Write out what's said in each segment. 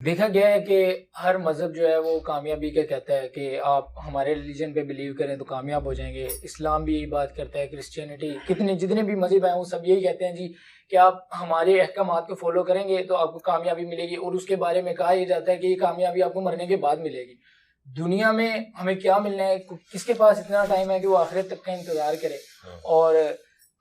دیکھا گیا ہے کہ ہر مذہب جو ہے وہ کامیابی کا کہتا ہے کہ آپ ہمارے ریلیجن پہ بلیو کریں تو کامیاب ہو جائیں گے. اسلام بھی یہی بات کرتا ہے, کرسچینٹی, جتنے بھی مذہب ہیں وہ سب یہی کہتے ہیں جی کہ آپ ہمارے احکامات کو فالو کریں گے تو آپ کو کامیابی ملے گی, اور اس کے بارے میں کہا یہ جاتا ہے کہ یہ کامیابی آپ کو مرنے کے بعد ملے گی. دنیا میں ہمیں کیا ملنا ہے, کس کے پاس اتنا ٹائم ہے کہ وہ آخرت تک کا انتظار کرے. اور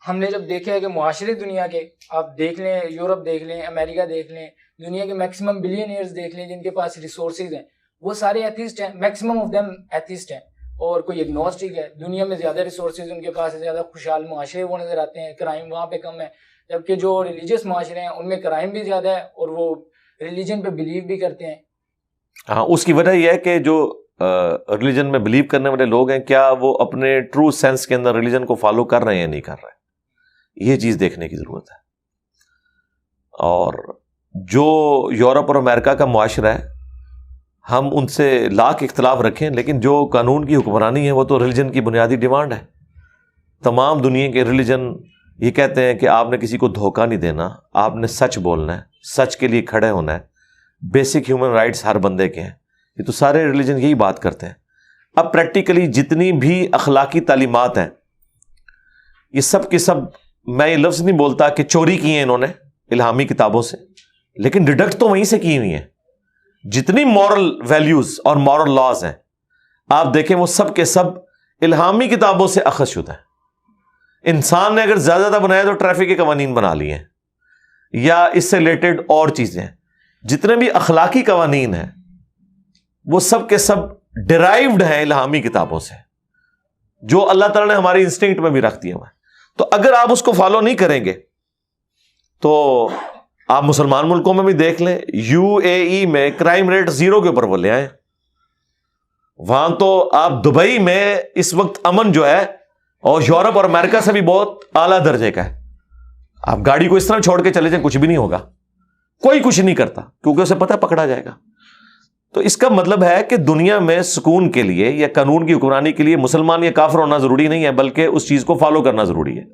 ہم نے جب دیکھا ہے کہ معاشرے دنیا کے آپ دیکھ لیں, یورپ دیکھ لیں, امریکہ دیکھ لیں, دنیا کے میکسیمم بلینئرز دیکھ لیں جن کے پاس ریسورسز ہیں, وہ سارے ایتھیسٹ ہیں, میکسیمم آف دیم ایتھیسٹ ہیں, اور کوئی ایگنوسٹک ہے. دنیا میں زیادہ ریسورسز ان کے پاس ہے, زیادہ خوشحال معاشرے وہ نظر آتے ہیں, کرائم وہاں پہ کم ہے. جبکہ جو ریلیجیس معاشرے ہیں ان میں کرائم بھی زیادہ ہے اور وہ ریلیجن پہ بلیو بھی کرتے ہیں. ہاں, اس کی وجہ یہ ہے کہ جو ریلیجن میں بلیو کرنے والے لوگ ہیں, کیا وہ اپنے ٹرو سینس کے اندر ریلیجن کو فالو کر رہے ہیں یا نہیں کر رہے, یہ چیز دیکھنے کی ضرورت ہے. اور جو یورپ اور امریکہ کا معاشرہ ہے, ہم ان سے لاکھ اختلاف رکھیں, لیکن جو قانون کی حکمرانی ہے وہ تو ریلیجن کی بنیادی ڈیمانڈ ہے. تمام دنیا کے ریلیجن یہ کہتے ہیں کہ آپ نے کسی کو دھوکہ نہیں دینا, آپ نے سچ بولنا ہے, سچ کے لیے کھڑے ہونا ہے, بیسک ہیومن رائٹس ہر بندے کے ہیں. یہ تو سارے ریلیجن یہی بات کرتے ہیں. اب پریکٹیکلی جتنی بھی اخلاقی تعلیمات ہیں, یہ سب کے سب, میں یہ لفظ نہیں بولتا کہ چوری کی ہیں انہوں نے الہامی کتابوں سے, لیکن ڈیڈکٹ تو وہیں سے کی ہوئی ہیں. جتنی مورل ویلیوز اور مورل لاز ہیں آپ دیکھیں وہ سب کے سب الہامی کتابوں سے اخذ شدہ ہیں. انسان نے اگر زیادہ بنایا تو ٹریفک کے قوانین بنا لیے ہیں, یا اس سے ریلیٹڈ اور چیزیں ہیں. جتنے بھی اخلاقی قوانین ہیں وہ سب کے سب ڈرائیوڈ ہیں الہامی کتابوں سے, جو اللہ تعالیٰ نے ہماری انسٹنکٹ میں بھی رکھ دیا ہوا ہے. تو اگر آپ اس کو فالو نہیں کریں گے تو آپ مسلمان ملکوں میں بھی دیکھ لیں, یو اے ای میں کرائم ریٹ 0 کے اوپر وہ لے آئے. وہاں تو آپ دبئی میں اس وقت امن جو ہے, اور یورپ اور امریکہ سے بھی بہت اعلیٰ درجے کا ہے. آپ گاڑی کو اس طرح چھوڑ کے چلے جائیں, کچھ بھی نہیں ہوگا, کوئی کچھ نہیں کرتا, کیونکہ اسے پتہ پکڑا جائے گا. تو اس کا مطلب ہے کہ دنیا میں سکون کے لیے یا قانون کی حکمرانی کے لیے مسلمان یا کافر ہونا ضروری نہیں ہے, بلکہ اس چیز کو فالو کرنا ضروری ہے.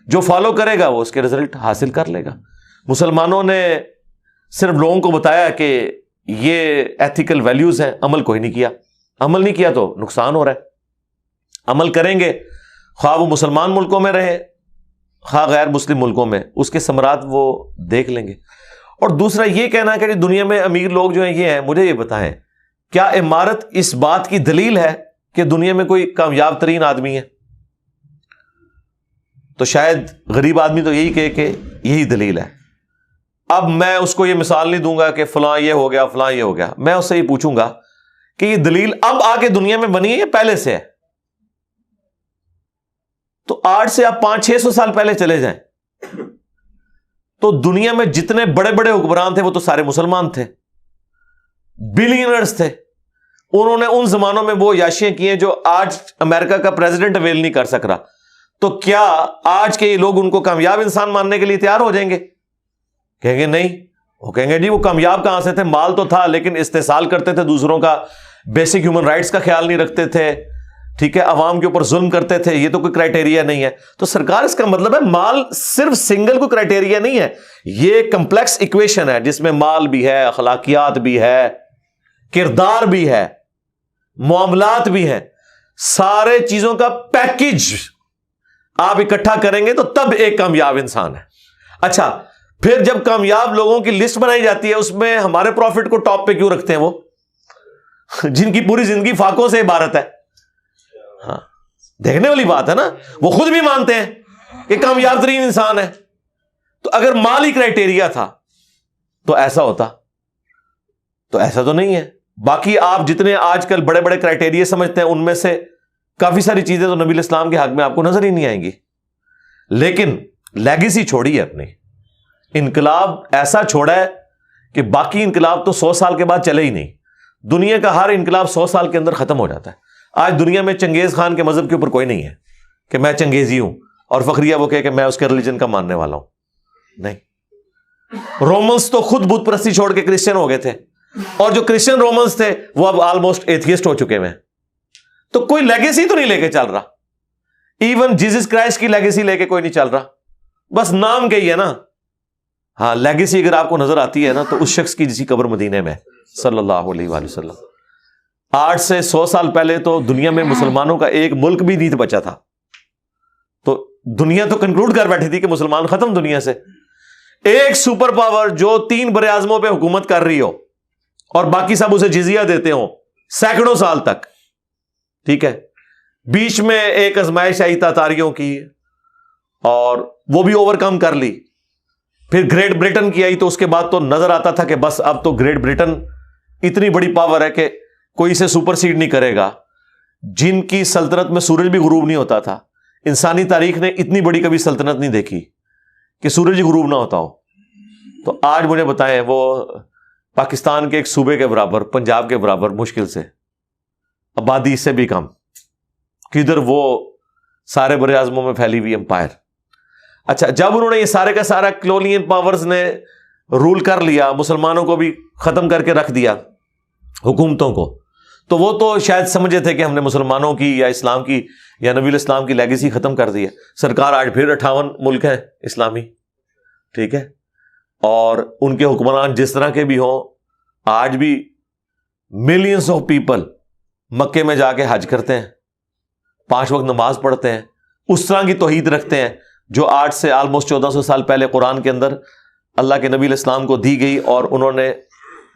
جو فالو کرے گا وہ اس کے رزلٹ حاصل کر لے گا. مسلمانوں نے صرف لوگوں کو بتایا کہ یہ ایتھیکل ویلیوز ہیں, عمل کوئی نہیں کیا. عمل نہیں کیا تو نقصان ہو رہا ہے. عمل کریں گے خواہ وہ مسلمان ملکوں میں رہے خواہ غیر مسلم ملکوں میں, اس کے ثمرات وہ دیکھ لیں گے. اور دوسرا یہ کہنا کہ دنیا میں امیر لوگ جو ہیں یہ ہیں, مجھے یہ بتائیں کیا عمارت اس بات کی دلیل ہے کہ دنیا میں کوئی کامیاب ترین آدمی ہے؟ تو شاید غریب آدمی تو یہی کہے کہ یہی دلیل ہے. اب میں اس کو یہ مثال نہیں دوں گا کہ فلاں یہ ہو گیا فلاں یہ ہو گیا, میں اس سے یہ پوچھوں گا کہ یہ دلیل اب آگے دنیا میں بنی ہے یا پہلے سے ہے؟ تو 8 سے آپ 500-600 سال پہلے چلے جائیں تو دنیا میں جتنے بڑے بڑے حکمران تھے وہ تو سارے مسلمان تھے, بلینئرز تھے. انہوں نے ان زمانوں میں وہ عیاشیاں کی ہیں جو آج امریکہ کا پریزیڈنٹ اویل نہیں کر سک رہا. تو کیا آج کے یہ لوگ ان کو کامیاب انسان ماننے کے لیے تیار ہو جائیں گے؟ کہیں گے نہیں. وہ کہیں گے جی وہ کامیاب کہاں سے تھے, مال تو تھا لیکن استحصال کرتے تھے دوسروں کا, بیسک ہیومن رائٹس کا خیال نہیں رکھتے تھے, ٹھیک ہے, عوام کے اوپر ظلم کرتے تھے, یہ تو کوئی کرائٹیریا نہیں ہے. تو سرکار اس کا مطلب ہے مال صرف سنگل کوئی کرائٹیریا نہیں ہے, یہ کمپلیکس ایکویشن ہے جس میں مال بھی ہے, اخلاقیات بھی ہے, کردار بھی ہے, معاملات بھی ہیں, سارے چیزوں کا پیکج آپ اکٹھا کریں گے تو تب ایک کامیاب انسان ہے. اچھا, پھر جب کامیاب لوگوں کی لسٹ بنائی جاتی ہے اس میں ہمارے پروفٹ کو ٹاپ پہ کیوں رکھتے ہیں وہ جن کی پوری زندگی فاقوں سے عبارت ہے؟ ہاں, دیکھنے والی بات ہے نا, وہ خود بھی مانتے ہیں کہ کامیاب ترین انسان ہے. تو اگر مال ہی کرائٹیریا تھا تو ایسا ہوتا, تو ایسا تو نہیں ہے. باقی آپ جتنے آج کل بڑے بڑے کرائٹیریا سمجھتے ہیں ان میں سے کافی ساری چیزیں تو نبی اسلام کے حق میں آپ کو نظر ہی نہیں آئیں گی. لیکن لیگیسی چھوڑی ہے اپنی, انقلاب ایسا چھوڑا ہے کہ باقی انقلاب تو 100 سال کے بعد چلے ہی نہیں. دنیا کا ہر انقلاب 100 سال کے اندر ختم ہو جاتا ہے. آج دنیا میں چنگیز خان کے مذہب کے اوپر کوئی نہیں ہے کہ میں چنگیزی ہوں, اور فخریہ وہ کہے کہ میں اس کے ریلیجن کا ماننے والا ہوں. نہیں, رومنس تو خود بت پرستی چھوڑ کے کرسچن ہو گئے تھے, اور جو کرسچن رومنس تھے وہ اب آلموسٹ ایتھیسٹ ہو چکے ہیں. تو کوئی لیگیسی تو نہیں لے کے چل رہا. ایون جیسس کرائسٹ کی لیگیسی لے کے کوئی نہیں چل رہا, بس نام کے ہی ہے نا. ہاں, لیگیسی اگر آپ کو نظر آتی ہے نا تو اس شخص کی جسی قبر مدینے میں صلی اللہ علیہ وآلہ وسلم. 8 سے 100 سال پہلے تو دنیا میں مسلمانوں کا ایک ملک بھی نہیں بچا تھا. تو دنیا تو کنکلوڈ کر بیٹھی تھی کہ مسلمان ختم دنیا سے. ایک سپر پاور جو 3 بر اعظموں پہ حکومت کر رہی ہو اور باقی سب اسے جزیہ دیتے ہوں سینکڑوں سال تک, ٹھیک ہے, بیچ میں ایک آزمائش آئی تاتاریوں کی اور وہ بھی اوور کم کر لی. پھر گریٹ برٹن کی آئی تو اس کے بعد تو نظر آتا تھا کہ بس اب تو گریٹ برٹن اتنی بڑی پاور ہے کہ کوئی اسے سپر سیڈ نہیں کرے گا. جن کی سلطنت میں سورج بھی غروب نہیں ہوتا تھا. انسانی تاریخ نے اتنی بڑی کبھی سلطنت نہیں دیکھی کہ سورج ہی غروب نہ ہوتا ہو. تو آج مجھے بتائیں, وہ پاکستان کے ایک صوبے کے برابر, پنجاب کے برابر مشکل سے, آبادی اس سے بھی کم, کدھر وہ سارے بر اعظموں میں پھیلی ہوئی امپائر. اچھا, جب انہوں نے یہ سارے کا سارا کلونین پاورز نے رول کر لیا, مسلمانوں کو بھی ختم کر کے رکھ دیا, حکومتوں کو, تو وہ تو شاید سمجھے تھے کہ ہم نے مسلمانوں کی یا اسلام کی یا نبی الاسلام کی لیگیسی ختم کر دی ہے. سرکار آج پھر 58 ملک ہیں اسلامی, ٹھیک ہے, اور ان کے حکمران جس طرح کے بھی ہوں, آج بھی ملینز آف پیپل مکے میں جا کے حج کرتے ہیں, 5 وقت نماز پڑھتے ہیں, اس طرح کی توحید رکھتے ہیں جو آج سے آلموسٹ 1400 سال پہلے قرآن کے اندر اللہ کے نبی الاسلام کو دی گئی اور انہوں نے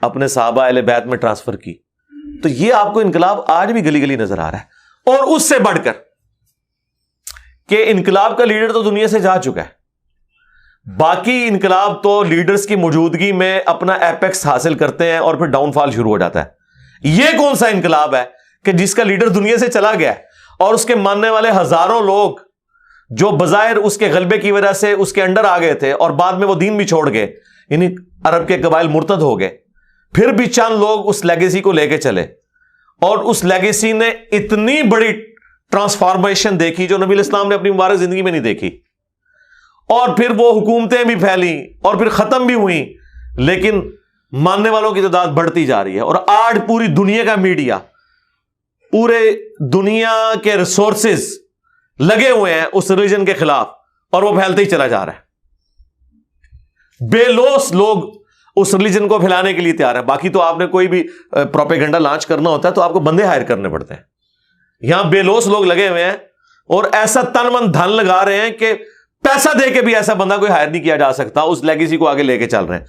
اپنے صحابہ اہل بیت میں ٹرانسفر کی. تو یہ آپ کو انقلاب آج بھی گلی گلی نظر آ رہا ہے. اور اس سے بڑھ کر کہ انقلاب کا لیڈر تو دنیا سے جا چکا ہے, باقی انقلاب تو لیڈرز کی موجودگی میں اپنا ایپیکس حاصل کرتے ہیں اور پھر ڈاؤن فال شروع ہو جاتا ہے. یہ کون سا انقلاب ہے کہ جس کا لیڈر دنیا سے چلا گیا ہے اور اس کے ماننے والے ہزاروں لوگ جو بظاہر اس کے غلبے کی وجہ سے اس کے انڈر آ گئے تھے اور بعد میں وہ دین بھی چھوڑ گئے, یعنی عرب کے قبائل مرتد ہو گئے, پھر بھی چند لوگ اس لیگیسی کو لے کے چلے اور اس لیگیسی نے اتنی بڑی ٹرانسفارمیشن دیکھی جو نبی الاسلام نے اپنی مبارک زندگی میں نہیں دیکھی, اور پھر وہ حکومتیں بھی پھیلی اور پھر ختم بھی ہوئیں, لیکن ماننے والوں کی تعداد بڑھتی جا رہی ہے. اور آج پوری دنیا کا میڈیا, پورے دنیا کے ریسورسز لگے ہوئے ہیں اس ریلیجن کے خلاف اور وہ پھیلتے ہی چلا جا رہا ہے. بے لوث لوگ اس ریلیجن کو پھیلانے کے لیے تیار ہے. باقی تو آپ نے کوئی بھی پروپیگنڈا لانچ کرنا ہوتا ہے تو آپ کو بندے ہائر کرنے پڑتے ہیں. یہاں بے لوث لوگ لگے ہوئے ہیں اور ایسا تن من دھن لگا رہے ہیں کہ پیسہ دے کے بھی ایسا بندہ کوئی ہائر نہیں کیا جا سکتا. اس لیگیسی کو آگے لے کے چل رہے ہیں.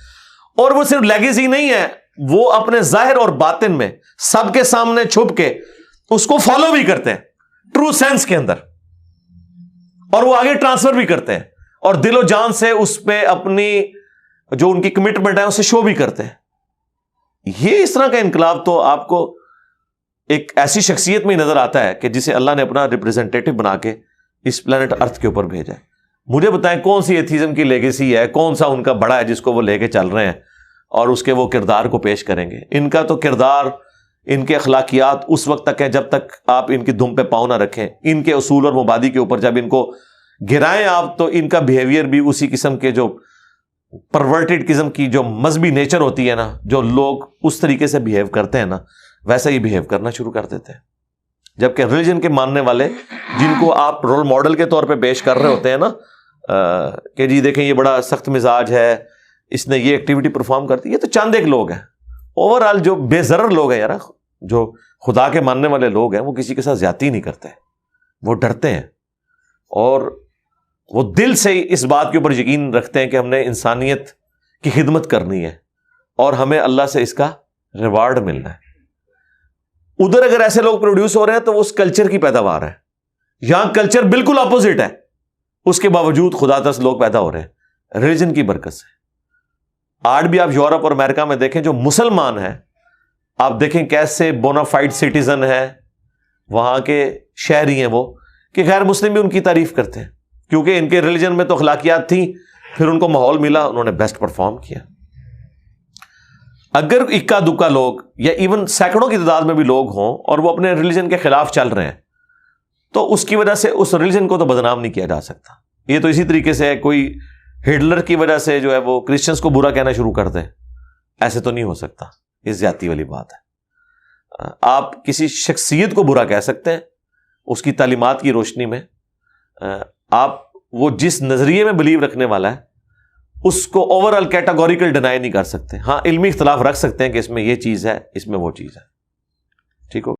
اور وہ صرف لیگیسی نہیں ہے, وہ اپنے ظاہر اور باطن میں سب کے سامنے چھپ کے اس کو فالو بھی کرتے ہیں ٹرو سینس کے اندر, اور وہ آگے ٹرانسفر بھی کرتے ہیں اور دل و جان سے اس پہ اپنی جو ان کی کمٹمنٹ ہے اسے شو بھی کرتے ہیں. یہ اس طرح کا انقلاب تو آپ کو ایک ایسی شخصیت میں ہی نظر آتا ہے کہ جسے اللہ نے اپنا ریپرزینٹیٹو بنا کے اس پلانٹ ارتھ کے اوپر بھیجا ہے. مجھے بتائیں کون سی ایتھیزم کی لیگیسی ہے, کون سا ان کا بڑا ہے جس کو وہ لے کے چل رہے ہیں اور اس کے وہ کردار کو پیش کریں گے. ان کا تو کردار, ان کے اخلاقیات اس وقت تک ہے جب تک آپ ان کی دم پہ پاؤں نہ رکھیں. ان کے اصول اور مبادی کے اوپر جب ان کو گرائیں آپ تو ان کا بیہیویئر بھی اسی قسم کے جو پرورٹڈ قسم کی جو مذہبی نیچر ہوتی ہے نا, جو لوگ اس طریقے سے بیہیو کرتے ہیں نا, ویسا ہی بیہیو کرنا شروع کر دیتے ہیں. جبکہ ریلیجن کے ماننے والے جن کو آپ رول ماڈل کے طور پہ پیش کر رہے ہوتے ہیں نا کہ جی دیکھیں یہ بڑا سخت مزاج ہے, اس نے یہ ایکٹیویٹی پرفارم کرتی, یہ تو چند ایک لوگ ہیں. اوور آل جو بے ضرر لوگ ہیں یار, جو خدا کے ماننے والے لوگ ہیں, وہ کسی کے ساتھ زیادتی نہیں کرتے, وہ ڈرتے ہیں اور وہ دل سے اس بات کے اوپر یقین رکھتے ہیں کہ ہم نے انسانیت کی خدمت کرنی ہے اور ہمیں اللہ سے اس کا ریوارڈ ملنا ہے. ادھر اگر ایسے لوگ پروڈیوس ہو رہے ہیں تو وہ اس کلچر کی پیداوار ہے. یہاں کلچر بالکل اپوزٹ ہے, اس کے باوجود خدا ترس لوگ پیدا ہو رہے ہیں ریلیجن کی برکت سے. آج بھی آپ یورپ اور امریکہ میں دیکھیں جو مسلمان ہیں, آپ دیکھیں کیسے بونافائڈ سٹیزن ہیں, وہاں کے شہری ہیں وہ, کہ غیر مسلم بھی ان کی تعریف کرتے ہیں کیونکہ ان کے ریلیجن میں تو اخلاقیات تھیں, پھر ان کو ماحول ملا, انہوں نے بیسٹ پرفارم کیا. اگر اکا دکا لوگ یا ایون سینکڑوں کی تعداد میں بھی لوگ ہوں اور وہ اپنے ریلیجن کے خلاف چل رہے ہیں تو اس کی وجہ سے اس ریلیجن کو تو بدنام نہیں کیا جا سکتا. یہ تو اسی طریقے سے کوئی ہٹلر کی وجہ سے جو ہے وہ کرسچنس کو برا کہنا شروع کر دے, ایسے تو نہیں ہو سکتا. یہ زیادتی والی بات ہے. آپ کسی شخصیت کو برا کہہ سکتے ہیں اس کی تعلیمات کی روشنی میں, آپ وہ جس نظریے میں بلیو رکھنے والا ہے اس کو اوور آل کیٹاگوریکل ڈینائی نہیں کر سکتے. ہاں علمی اختلاف رکھ سکتے ہیں کہ اس میں یہ چیز ہے, اس میں وہ چیز ہے. ٹھیک ہو.